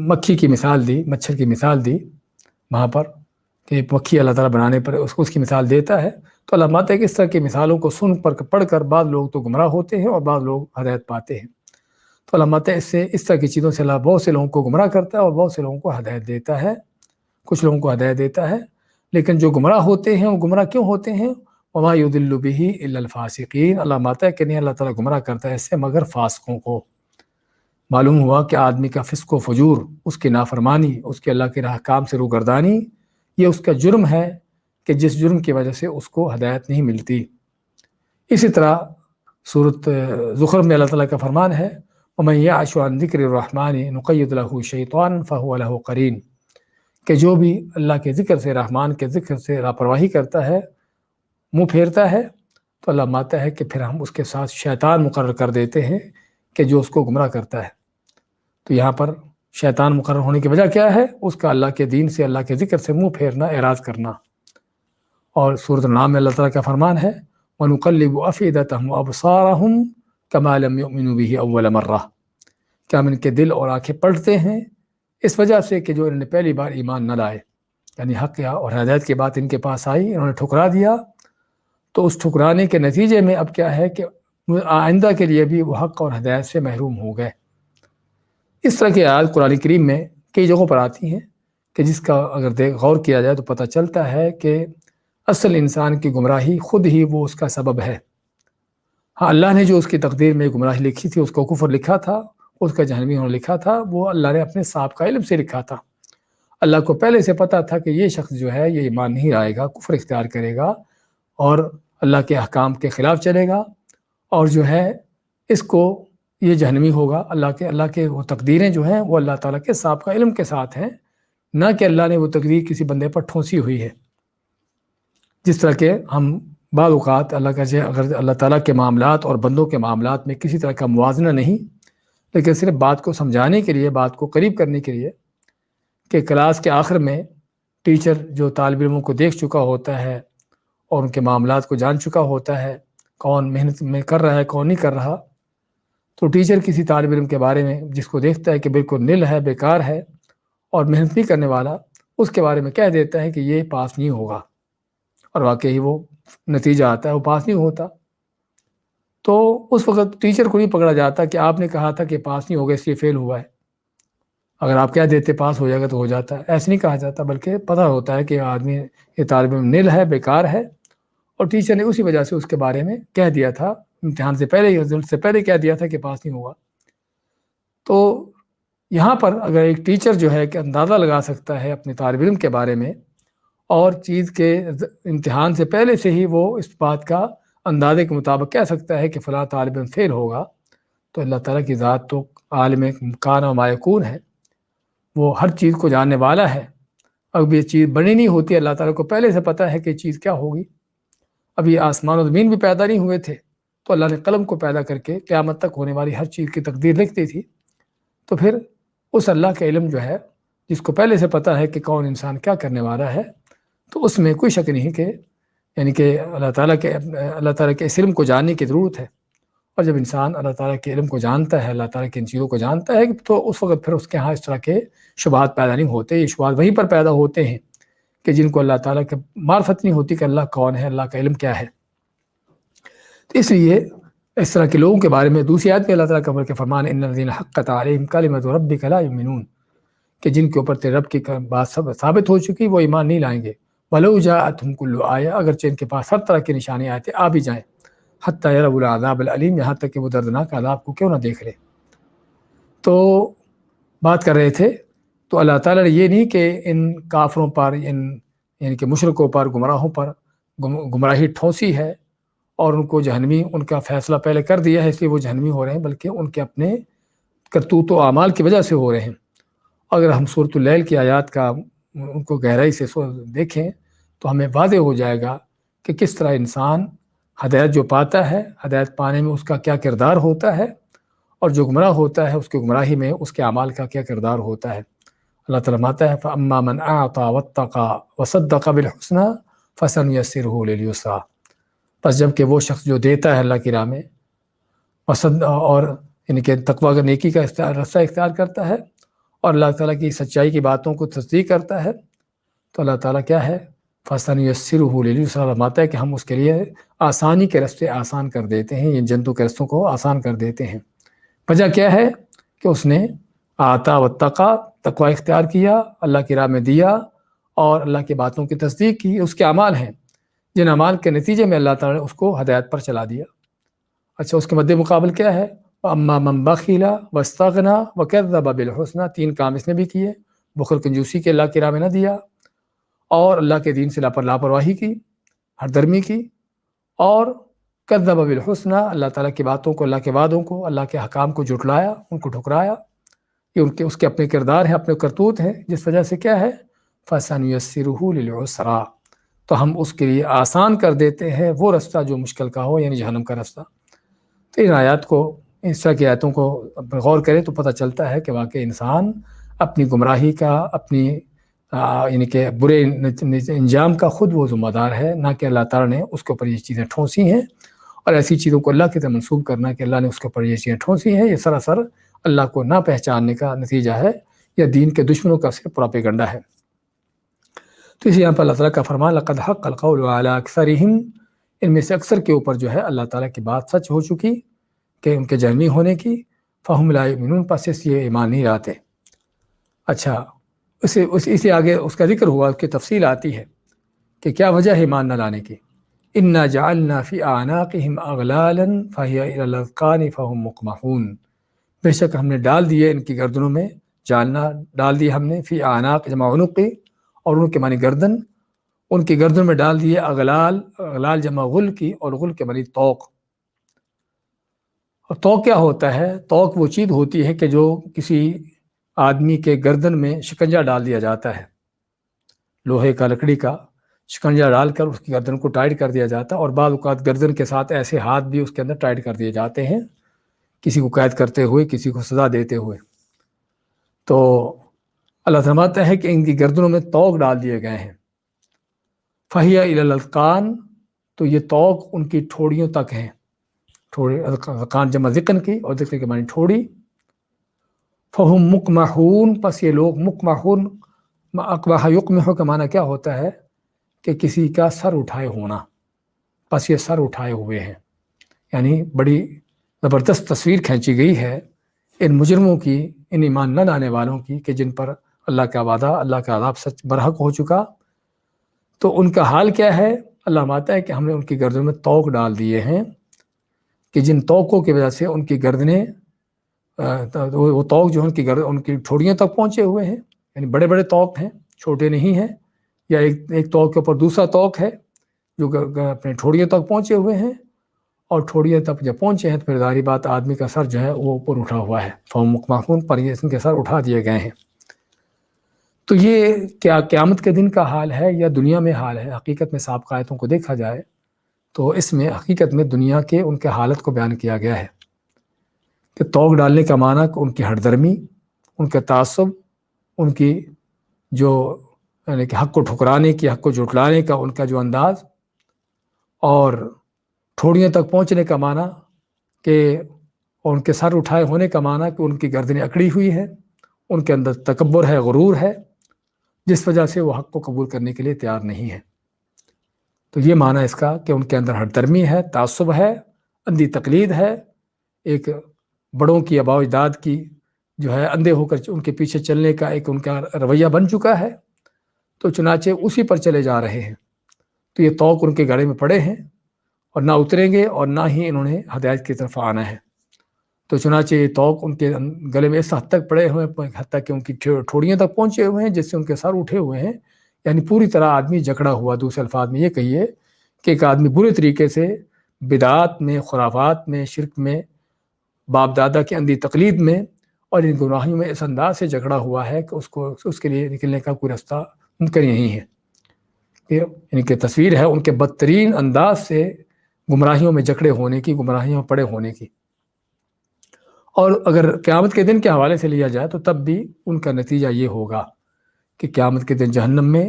Speaker 1: مکھی کی مثال دی، مچھر کی مثال دی وہاں پر کہ مکھی اللہ تعالیٰ بنانے پر اس کی مثال دیتا ہے۔ تو اللہ ماتا ہے کہ اس طرح کی مثالوں کو پڑھ کر بعض لوگ تو گمراہ ہوتے ہیں اور بعض لوگ ہدایت پاتے ہیں۔ تو اللہ ماتا ہے اس طرح کی چیزوں سے اللہ بہت سے لوگوں کو گمراہ کرتا ہے اور بہت سے لوگوں کو ہدایت دیتا ہے، کچھ لوگوں کو ہدایت دیتا ہے۔ لیکن جو گمراہ ہوتے ہیں وہ گمراہ کیوں ہوتے ہیں؟ وما یضل بہ الا الفاسقین۔ اللہ ماتا ہے کہ نہیں، اللہ تعالیٰ گمراہ کرتا ہے اس سے مگر فاسقوں کو۔ معلوم ہوا کہ آدمی کا فسق و فجور، اس کی نافرمانی، اس کے اللہ کے احکام سے روگردانی، یہ اس کا جرم ہے کہ جس جرم کی وجہ سے اس کو ہدایت نہیں ملتی۔ اسی طرح سورۃ زخرف میں اللہ تعالیٰ کا فرمان ہے، وَمَن يَعْشُ عَن ذِكْرِ الرَّحْمَنِ نُقَيِّضْ لَهُ شَيْطَانًا فَهُوَ لَهُ قَرِينٌ، کہ جو بھی اللہ کے ذکر سے، رحمان کے ذکر سے لاپرواہی کرتا ہے، منہ پھیرتا ہے، تو اللہ ماتا ہے کہ پھر ہم اس کے ساتھ شیطان مقرر کر دیتے ہیں کہ جو اس کو گمراہ کرتا ہے۔ تو یہاں پر شیطان مقرر ہونے کی وجہ کیا ہے؟ اس کا اللہ کے دین سے، اللہ کے ذکر سے منہ پھیرنا، اعراض کرنا۔ اور سورۃ النعم میں اللہ تعالیٰ کا فرمان ہے، وَنُقَلِّبُ أَفْئِدَتَهُمْ وَأَبْصَارَهُمْ كَمَا لَمْ يُؤْمِنُوا بِهِ أَوَّلَ مَرَّةٍ، کہ ہم ان کے دل اور آنکھیں پلٹتے ہیں اس وجہ سے کہ جو انہوں نے پہلی بار ایمان نہ لائے، یعنی حق اور ہدایت کی بات ان کے پاس آئی، انہوں نے ٹھکرا دیا، تو اس ٹھکرانے کے نتیجے میں اب کیا ہے کہ آئندہ کے لیے بھی وہ حق اور ہدایت سے محروم ہو گئے۔ اس طرح کی آیات قرآن کریم میں کئی جگہوں پر آتی ہیں کہ جس کا اگر غور کیا جائے تو پتہ چلتا ہے کہ اصل انسان کی گمراہی خود ہی وہ اس کا سبب ہے۔ ہاں، اللہ نے جو اس کی تقدیر میں گمراہی لکھی تھی، اس کو کفر لکھا تھا، اس کا جہنمی ہونا لکھا تھا، وہ اللہ نے اپنے سابقہ علم سے لکھا تھا۔ اللہ کو پہلے سے پتہ تھا کہ یہ شخص جو ہے یہ ایمان نہیں لائے گا، کفر اختیار کرے گا اور اللہ کے احکام کے خلاف چلے گا، اور جو ہے اس کو یہ جہنمی ہوگا۔ اللہ کے وہ تقدیریں جو ہیں وہ اللہ تعالیٰ کے سابقہ علم کے ساتھ ہیں، نہ کہ اللہ نے وہ تقدیر کسی بندے پر ٹھونسی ہوئی ہے۔ جس طرح کہ ہم بعض اوقات اگر اللہ تعالیٰ کے معاملات اور بندوں کے معاملات میں کسی طرح کا موازنہ نہیں، لیکن صرف بات کو سمجھانے کے لیے، بات کو قریب کرنے کے لیے، کہ کلاس کے آخر میں ٹیچر جو طالب علموں کو دیکھ چکا ہوتا ہے اور ان کے معاملات کو جان چکا ہوتا ہے، کون محنت میں کر رہا ہے کون نہیں کر رہا، تو ٹیچر کسی طالب علم کے بارے میں جس کو دیکھتا ہے کہ بالکل نل ہے، بیکار ہے اور محنت نہیں کرنے والا، اس کے بارے میں کہہ دیتا ہے کہ یہ پاس نہیں ہوگا، اور واقعی وہ نتیجہ آتا ہے وہ پاس نہیں ہوتا۔ تو اس وقت ٹیچر کو نہیں پکڑا جاتا کہ آپ نے کہا تھا کہ پاس نہیں ہوگا اس لیے فیل ہوا ہے، اگر آپ کہہ دیتے پاس ہو جائے گا تو ہو جاتا ہے، ایسے نہیں کہا جاتا، بلکہ پتہ ہوتا ہے کہ آدمی یہ طالب علم نل ہے، بیکار ہے، اور ٹیچر نے اسی وجہ سے اس کے بارے میں کہہ دیا تھا، امتحان سے پہلے، رزلٹ سے پہلے کہہ دیا تھا کہ پاس نہیں ہوگا۔ تو یہاں پر اگر ایک ٹیچر جو ہے کہ اندازہ لگا سکتا ہے اپنے طالب علم کے بارے میں، اور چیز کے امتحان سے پہلے سے ہی وہ اس بات کا اندازے کے مطابق کہہ سکتا ہے کہ فلاں طالب علم فیل ہوگا، تو اللہ تعالیٰ کی ذات تو عالم کان و ما یکون ہے، وہ ہر چیز کو جاننے والا ہے۔ اب یہ چیز بنی نہیں ہوتی، اللہ تعالیٰ کو پہلے سے پتہ ہے کہ چیز کیا ہوگی۔ اب یہ آسمان و زمین بھی پیدا نہیں ہوئے تھے، تو اللہ نے قلم کو پیدا کر کے قیامت تک ہونے والی ہر چیز کی تقدیر لکھ دی تھی۔ تو پھر اس اللہ کا علم جو ہے جس کو پہلے سے پتہ ہے کہ کون انسان کیا کرنے والا ہے، تو اس میں کوئی شک نہیں کہ یعنی کہ اللہ تعالیٰ کے اس علم کو جاننے کی ضرورت ہے۔ اور جب انسان اللہ تعالیٰ کے علم کو جانتا ہے، اللہ تعالیٰ کی ان چیزوں کو جانتا ہے، تو اس وقت پھر اس کے ہاں اس طرح کے شبہات پیدا نہیں ہوتے۔ یہ شبہات وہیں پر پیدا ہوتے ہیں کہ جن کو اللہ تعالیٰ کی معرفت نہیں ہوتی کہ اللہ کون ہے، اللہ کا علم کیا ہے۔ تو اس لیے اس طرح کے لوگوں کے بارے میں دوسری آیت میں اللہ تعالیٰ کا فرمان ہے ان الذین حقت علیہم کلمۃ ربک لا یؤمنون، کہ جن کے اوپر تیرے رب کی بات ثابت ہو چکی وہ ایمان نہیں لائیں گے۔ وَلَوْ جَاءَتْهُمْ كُلُّ آیَةٍ، اگرچہ ان کے پاس ہر طرح کی نشانی آیتیں آ بھی جائیں، حتیٰ یروا العذاب العلیم، یہاں تک کہ وہ دردناک عذاب کو کیوں نہ دیکھ لے۔ تو بات کر رہے تھے تو اللہ تعالیٰ نے یہ نہیں کہ ان کافروں پر، یعنی کہ مشرکوں پر، گمراہوں پر گمراہی ٹھونسی ہے اور ان کو جہنمی، ان کا فیصلہ پہلے کر دیا ہے اس لیے وہ جہنمی ہو رہے ہیں، بلکہ ان کے اپنے کرتوت و اعمال کی وجہ سے ہو رہے ہیں۔ اگر ہم سورۃ اللیل کی آیات کا ان کو گہرائی سے دیکھیں تو ہمیں واضح ہو جائے گا کہ کس طرح انسان ہدایت جو پاتا ہے، ہدایت پانے میں اس کا کیا کردار ہوتا ہے، اور جو گمراہ ہوتا ہے اس کی گمراہی میں اس کے اعمال کا کیا کردار ہوتا ہے۔ اللہ تعالیٰ فرماتا ہے فَأَمَّا مَنْ أَعْطَىٰ وَاتَّقَىٰ وَصَدَّقَ بِالْحُسْنَىٰ فَسَنُيَسِّرُهُ لِلْيُسْرَىٰ، بس جب کہ وہ شخص جو دیتا ہے اللہ کی راہ میں اور یعنی کہ تقویٰ کا نیکی کا رستہ اختیار کرتا ہے اور اللہ تعالیٰ کی سچائی کی باتوں کو تصدیق کرتا ہے، تو اللہ تعالیٰ کیا ہے فَسَنُيَسِّرُهُ لِلْيُسْرَىٰ، فرماتا ہے کہ ہم اس کے لیے آسانی کے رستے آسان کر دیتے ہیں، یہ جنتوں کے رستوں کو آسان کر دیتے ہیں۔ وجہ کیا ہے کہ اس نے آتا واتقا، تقوی اختیار کیا، اللہ کی راہ میں دیا اور اللہ کی باتوں کی تصدیق کی، اس کے اعمال ہیں جن اعمال کے نتیجے میں اللہ تعالیٰ نے اس کو ہدایت پر چلا دیا۔ اچھا، اس کے مد مقابل کیا ہے وَأَمَّا مَنْ بَخِلَ وَاسْتَغْنَىٰ وَكَذَّبَ بِالْحُسْنَىٰ، تین کام اس نے بھی کیے، بخل کنجوسی کے اللہ کی راہ میں نہ دیا، اور اللہ کے دین سے لاپرواہی کی، ہر درمی کی، اور کذب بالحسنیٰ، اللہ تعالیٰ کی باتوں کو، اللہ کے وعدوں کو، اللہ کے حکام کو جھٹلایا، ان کو ٹھکرایا۔ یہ اس کے اپنے کردار ہیں، اپنے کرتوت ہیں، جس وجہ سے کیا ہے فَسَنُيَسِّرُهُ لِلْعُسْرَىٰ، تو ہم اس کے لیے آسان کر دیتے ہیں وہ رستہ جو مشکل کا ہو، یعنی جہنم کا رستہ۔ تو ان آیات کو، اس طرح کی آیتوں کو غور کریں تو پتہ چلتا ہے کہ واقعی انسان اپنی گمراہی کا، اپنی یعنی کہ برے انجام کا خود وہ ذمہ دار ہے، نہ کہ اللہ تعالیٰ نے اس کے اوپر یہ چیزیں ٹھونسی ہیں۔ اور ایسی چیزوں کو اللہ کی طرف منسوب کرنا کہ اللہ نے اس کے اوپر یہ چیزیں ٹھونسی ہیں، یہ سراسر اللہ کو نہ پہچاننے کا نتیجہ ہے، یا دین کے دشمنوں کا صرف پراپیگنڈا ہے۔ تو اس یہاں پر اللہ تعالیٰ کا فرمان لقد حق القول علی اکثرہم، ان میں سے اکثر کے اوپر جو ہے اللہ تعالیٰ کی بات سچ ہو چکی کہ ان کے جہنمی ہونے کی، فہم لا یؤمنون، پس اس یہ ایمان نہیں لاتے۔ اچھا، اسے آگے اس کا ذکر ہوا، اس کی تفصیل آتی ہے کہ کیا وجہ ہے ایمان نہ لانے کی۔ انا جعلنا فی اعناقہم اغلالا فہی الی الاذقان فہم مقمحون، بے شک ہم نے ڈال دیے ان کی گردنوں میں، جعلنا ڈال دیے ہم نے، فی اعناق جمع عنقی، اور ان کے معنی گردن، ان کی گردن میں ڈال دیے اغلال، اغلال جمع غل کی، اور غل کے معنی توق۔ اور توق کیا ہوتا ہے؟ توق وہ چیز ہوتی ہے کہ جو کسی آدمی کے گردن میں شکنجہ ڈال دیا جاتا ہے، لوہے کا، لکڑی کا شکنجہ ڈال کر اس کی گردن کو ٹائٹ کر دیا جاتا ہے، اور بعض اوقات گردن کے ساتھ ایسے ہاتھ بھی اس کے اندر ٹائٹ کر دیے جاتے ہیں، کسی کو قید کرتے ہوئے، کسی کو سزا دیتے ہوئے۔ تو اللہ فرماتا ہے کہ ان کی گردنوں میں توق ڈال دیے گئے ہیں، فہی الی الاذقان، تو یہ توق ان کی ٹھوڑیوں تک ہیں، اذقان جمع ذقن کی، اور ذقن کے معنی ٹھوڑی۔ فہم مقمحون، پس یہ لوگ مقمحون، اقبح یقمح کا معنی کیا ہوتا ہے کہ کسی کا سر اٹھائے ہونا، پس یہ سر اٹھائے ہوئے ہیں، یعنی بڑی زبردست تصویر کھینچی گئی ہے ان مجرموں کی، ان ایمان نہ لانے والوں کی، کہ جن پر اللہ کا وعدہ، اللہ کا عذاب سچ برحق ہو چکا۔ تو ان کا حال کیا ہے؟ اللہ فرماتا ہے کہ ہم نے ان کی گردن میں توق ڈال دیے ہیں، کہ جن توقوں کی وجہ سے ان کی گردنیں، وہ توق جو ان کی ٹھوڑیوں تک پہنچے ہوئے ہیں، یعنی بڑے بڑے توق ہیں، چھوٹے نہیں ہیں، یا ایک توق کے اوپر دوسرا توق ہے جو اپنے ٹھوڑیوں تک پہنچے ہوئے ہیں، اور ٹھوڑیوں تک جب پہنچے ہیں تو پھر ظاہری بات آدمی کا سر جو ہے وہ اوپر اٹھا ہوا ہے، فہم مقمحون، پر یہ ان کے سر اٹھا دیے گئے ہیں۔ تو یہ کیا قیامت کے دن کا حال ہے یا دنیا میں حال ہے؟ حقیقت میں سابقہ آیتوں کو دیکھا جائے تو اس میں حقیقت میں دنیا کے ان کے حالت کو بیان کیا گیا ہے، کہ توق ڈالنے کا معنی کہ ان کی ہٹ درمی، ان کا تعصب، ان کی جو یعنی کہ حق کو ٹھکرانے کی، حق کو جھٹلانے کا ان کا جو انداز، اور ٹھوڑیوں تک پہنچنے کا معنی کہ ان کے سر اٹھائے ہونے کا معنی کہ ان کی گردنیں اکڑی ہوئی ہیں، ان کے اندر تکبر ہے، غرور ہے، جس وجہ سے وہ حق کو قبول کرنے کے لیے تیار نہیں ہے۔ تو یہ معنی اس کا کہ ان کے اندر ہٹ درمی ہے، تعصب ہے، اندھی تقلید ہے، ایک بڑوں کی آباء و اجداد کی جو ہے اندھے ہو کر ان کے پیچھے چلنے کا ایک ان کا رویہ بن چکا ہے، تو چنانچہ اسی پر چلے جا رہے ہیں۔ تو یہ طوق ان کے گڑے میں پڑے ہیں اور نہ اتریں گے اور نہ ہی انہوں نے ہدایت کی طرف آنا ہے۔ تو چنانچہ یہ طوق ان کے گلے میں اس حد تک پڑے ہوئے ہیں، حتیٰ کہ ان کی ٹھوڑیاں تک پہنچے ہوئے ہیں، جس سے ان کے سر اٹھے ہوئے ہیں، یعنی پوری طرح آدمی جکڑا ہوا۔ دوسرے الفاظ میں یہ کہیے کہ ایک آدمی بری طریقے سے بدعات میں، خرافات میں، شرک میں، باپ دادا کی اندھی تقلید میں اور ان گناہوں میں اس انداز سے جکڑا ہوا ہے کہ اس کے لیے نکلنے کا کوئی راستہ ممکن نہیں ہے۔ ان کی تصویر ہے ان کے بدترین انداز سے گمراہیوں میں جکڑے ہونے کی، گمراہیوں میں پڑے ہونے کی۔ اور اگر قیامت کے دن کے حوالے سے لیا جائے تو تب بھی ان کا نتیجہ یہ ہوگا کہ قیامت کے دن جہنم میں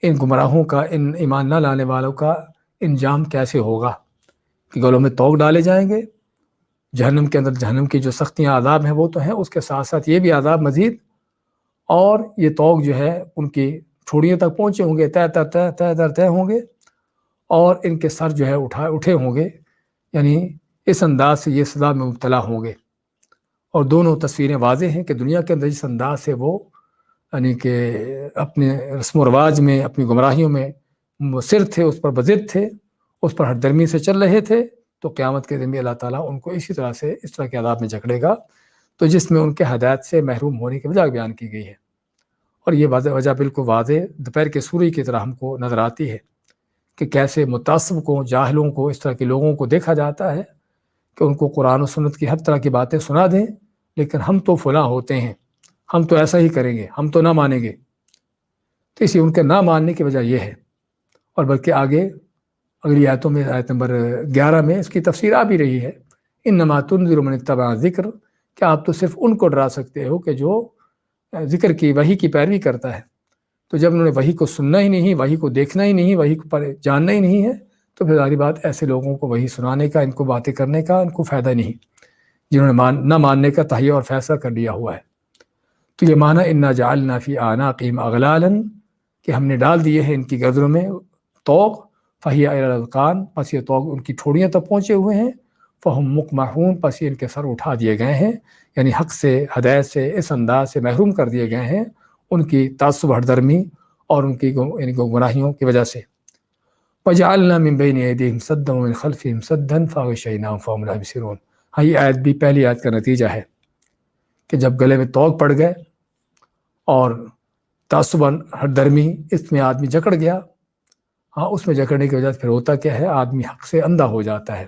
Speaker 1: ان گمراہوں کا، ان ایمان نہ لانے والوں کا انجام کیسے ہوگا کہ گلوں میں طوق ڈالے جائیں گے۔ جہنم کے اندر جہنم کی جو سختیاں، عذاب ہیں وہ تو ہیں، اس کے ساتھ ساتھ یہ بھی عذاب مزید، اور یہ طوق جو ہے ان کی ٹھوڑیوں تک پہنچے ہوں گے، طے ہوں گے، اور ان کے سر جو ہے اٹھے ہوں گے، یعنی اس انداز سے یہ سزا میں مبتلا ہوں گے۔ اور دونوں تصویریں واضح ہیں کہ دنیا کے اندر جس انداز سے وہ یعنی کہ اپنے رسم و رواج میں، اپنی گمراہیوں میں مصر تھے، اس پر بضد تھے، اس پر ہٹ درمی سے چل رہے تھے، تو قیامت کے دن بھی اللہ تعالیٰ ان کو اسی طرح سے اس طرح کے عذاب میں جکڑے گا، تو جس میں ان کے ہدایت سے محروم ہونے کی وجہ بیان کی گئی ہے۔ اور یہ وجہ بالکل واضح دوپہر کے سورج کی طرح ہم کو نظر آتی ہے کہ کیسے متعصب کو، جاہلوں کو، اس طرح کے لوگوں کو دیکھا جاتا ہے کہ ان کو قرآن و سنت کی ہر طرح کی باتیں سنا دیں، لیکن ہم تو فلاں ہوتے ہیں، ہم تو ایسا ہی کریں گے، ہم تو نہ مانیں گے۔ تو اسی ان کے نہ ماننے کی وجہ یہ ہے، اور بلکہ آگے اگلی آیتوں میں، آیت نمبر 11 میں اس کی تفسیر آ بھی رہی ہے، انما تنذر من اتبع ذکر، کہ آپ تو صرف ان کو ڈرا سکتے ہو کہ جو ذکر کی، وحی کی پیروی کرتا ہے۔ تو جب انہوں نے وحی کو سننا ہی نہیں، وحی کو دیکھنا ہی نہیں، وحی کو جاننا ہی نہیں ہے، تو پھر ظاہری بات ایسے لوگوں کو وحی سنانے کا، ان کو باتیں کرنے کا ان کو فائدہ نہیں، جنہوں نے نہ ماننے کا تہیہ اور فیصلہ کر لیا ہوا ہے۔ تو یہ معنی انا جعلنا فی اعناقہم اغلالا، کہ ہم نے ڈال دیے ہیں ان کی گردنوں میں طوق، فہی الی الاذقان، پس یہ طوق ان کی ٹھوڑیاں تک پہنچے ہوئے ہیں، فہم مقمحون، پس یہ ان کے سر اٹھا دیے گئے ہیں، یعنی حق سے، ہدایت سے اس انداز سے محروم کر دیے گئے ہیں ان کی تعصب، ہٹ درمی اور ان کی گمراہیوں کی وجہ سے۔ وجعلنا من بین ایدیہم سدا ومن خلفہم سدا فاغشیناہم فہم لا یبصرون۔ ہاں، یہ آیت بھی پہلی آیت کا نتیجہ ہے کہ جب گلے میں طوق پڑ گئے اور تعصب، ہٹ درمی، اس میں آدمی جکڑ گیا، ہاں اس میں جکڑنے کی وجہ سے پھر ہوتا کیا ہے، آدمی حق سے اندھا ہو جاتا ہے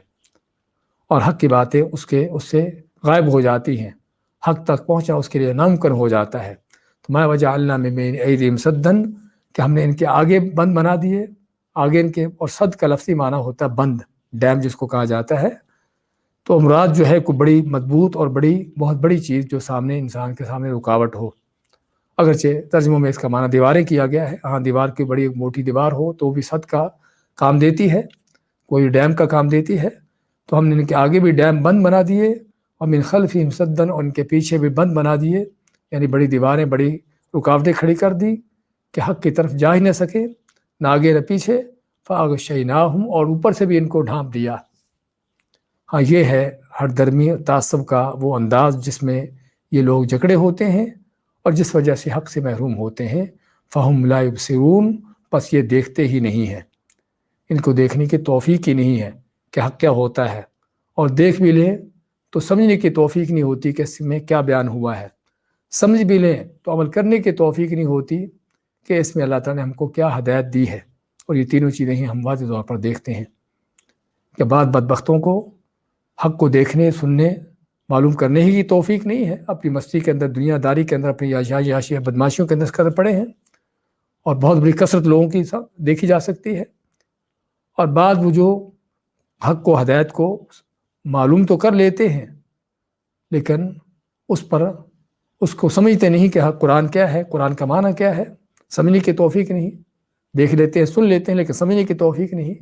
Speaker 1: اور حق کی باتیں اس سے غائب ہو جاتی ہیں، حق تک پہنچنا اس کے لیے ناممکن ہو جاتا ہے۔ تو ما وجعلنا من بین ایدیہم سدا، کہ ہم نے ان کے آگے بند بنا دیے، آگے ان کے، اور صد کا لفظی معنی ہوتا ہے بند، ڈیم جس کو کہا جاتا ہے۔ تو مراد جو ہے کوئی بڑی مضبوط اور بہت بڑی چیز جو سامنے، انسان کے سامنے رکاوٹ ہو۔ اگرچہ ترجموں میں اس کا معنی دیواریں کیا گیا ہے، ہاں دیوار کی بڑی موٹی دیوار ہو تو بھی صد کا کام دیتی ہے، کوئی ڈیم کا کام دیتی ہے۔ تو ہم نے ان کے آگے بھی ڈیم بند بنا دیے، اور من خلفہم سدا، اور ان کے پیچھے بھی بند بنا دیے، یعنی بڑی دیواریں، بڑی رکاوٹیں کھڑی کر دی کہ حق کی طرف جا ہی نہ سکے، نہ آگے نہ پیچھے۔ فاغشیناہم، اور اوپر سے بھی ان کو ڈھانپ دیا۔ ہاں، یہ ہے ہٹ درمی، تعصب کا وہ انداز جس میں یہ لوگ جکڑے ہوتے ہیں اور جس وجہ سے حق سے محروم ہوتے ہیں۔ فہم لا یبصرون، پس یہ دیکھتے ہی نہیں ہیں، ان کو دیکھنے کی توفیق ہی نہیں ہے کہ حق کیا ہوتا ہے، اور دیکھ بھی لیں تو سمجھنے کی توفیق نہیں ہوتی کہ اس میں کیا بیان ہوا ہے، سمجھ بھی لیں تو عمل کرنے کی توفیق نہیں ہوتی کہ اس میں اللہ تعالیٰ نے ہم کو کیا ہدایت دی ہے۔ اور یہ تینوں چیزیں ہی ہم واضح طور پر دیکھتے ہیں کہ بعض بدبختوں کو حق کو دیکھنے، سننے، معلوم کرنے ہی کی توفیق نہیں ہے، اپنی مستی کے اندر، دنیا داری کے اندر، اپنی عیاشی بدماشیوں کے اندر اس قدر پڑے ہیں، اور بہت بڑی کثرت لوگوں کی دیکھی جا سکتی ہے۔ اور بعض وہ جو حق کو، ہدایت کو معلوم تو کر لیتے ہیں، لیکن اس کو سمجھتے نہیں کہ حق قرآن کیا ہے، قرآن کا معنی کیا ہے، سمجھنے کی توفیق نہیں، دیکھ لیتے ہیں سن لیتے ہیں لیکن سمجھنے کی توفیق نہیں،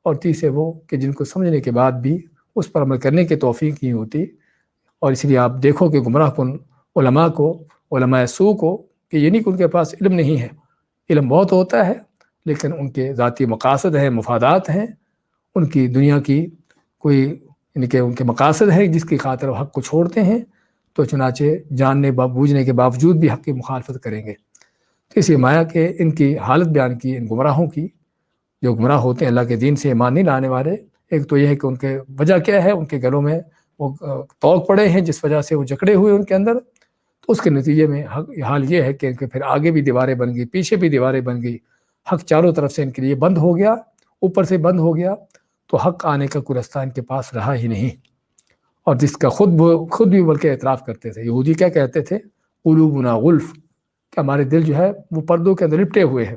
Speaker 1: اور تیسرے وہ کہ جن کو سمجھنے کے بعد بھی اس پر عمل کرنے کی توفیق نہیں ہوتی، اور اس لیے آپ دیکھو کہ گمراہ کن علماء کو، علماء سوء کو، کہ یہ نہیں کہ ان کے پاس علم نہیں ہے، علم بہت ہوتا ہے لیکن ان کے ذاتی مقاصد ہیں، مفادات ہیں، ان کی دنیا کی کوئی یعنی کہ ان کے مقاصد ہے جس کی خاطر وہ حق کو چھوڑتے ہیں، تو چنانچہ جاننے بوجھنے کے باوجود بھی حق کی مخالفت کریں گے۔ تو اس لیے مایا کہ ان کی حالت بیان کی، ان گمراہوں کی، جو گمراہ ہوتے ہیں اللہ کے دین سے ایمان نہیں لانے والے۔ ایک تو یہ ہے کہ ان کے وجہ کیا ہے، ان کے گلوں میں وہ توق پڑے ہیں جس وجہ سے وہ جکڑے ہوئے ان کے اندر، تو اس کے نتیجے میں حال یہ ہے کہ پھر آگے بھی دیواریں بن گئی، پیچھے بھی دیواریں بن گئی، حق چاروں طرف سے ان کے لیے بند ہو گیا، اوپر سے بند ہو گیا، تو حق آنے کا کوئی راستہ ان کے پاس رہا ہی نہیں۔ اور جس کا خود بھی بلکہ اعتراف کرتے تھے، یہودی کیا کہتے تھے، قلوبنا غلف، کہ ہمارے دل جو ہے وہ پردوں کے اندر لپٹے ہوئے ہیں،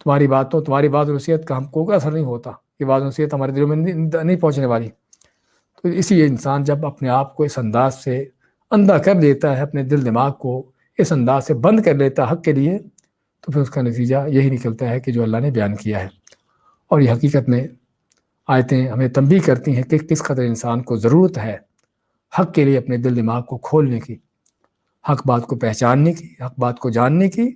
Speaker 1: تمہاری بات و نصیحت کا ہم کو کوئی اثر نہیں ہوتا، یہ بات و نصیحت ہمارے دلوں میں نہیں پہنچنے والی۔ تو اسی لیے انسان جب اپنے آپ کو اس انداز سے اندھا کر دیتا ہے، اپنے دل دماغ کو اس انداز سے بند کر لیتا ہے حق کے لیے، تو پھر اس کا نتیجہ یہی نکلتا ہے کہ جو اللہ نے بیان کیا ہے۔ اور یہ حقیقت میں آیتیں ہمیں تنبیہ کرتی ہیں کہ کس قدر انسان کو ضرورت ہے حق کے لیے اپنے دل دماغ کو کھولنے کی، حق بات کو پہچاننے کی، حق بات کو جاننے کی،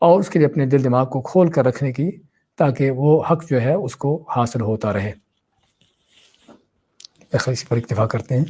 Speaker 1: اور اس کے لیے اپنے دل دماغ کو کھول کر رکھنے کی، تاکہ وہ حق جو ہے اس کو حاصل ہوتا رہے۔ اسی پر اکتفا کرتے ہیں۔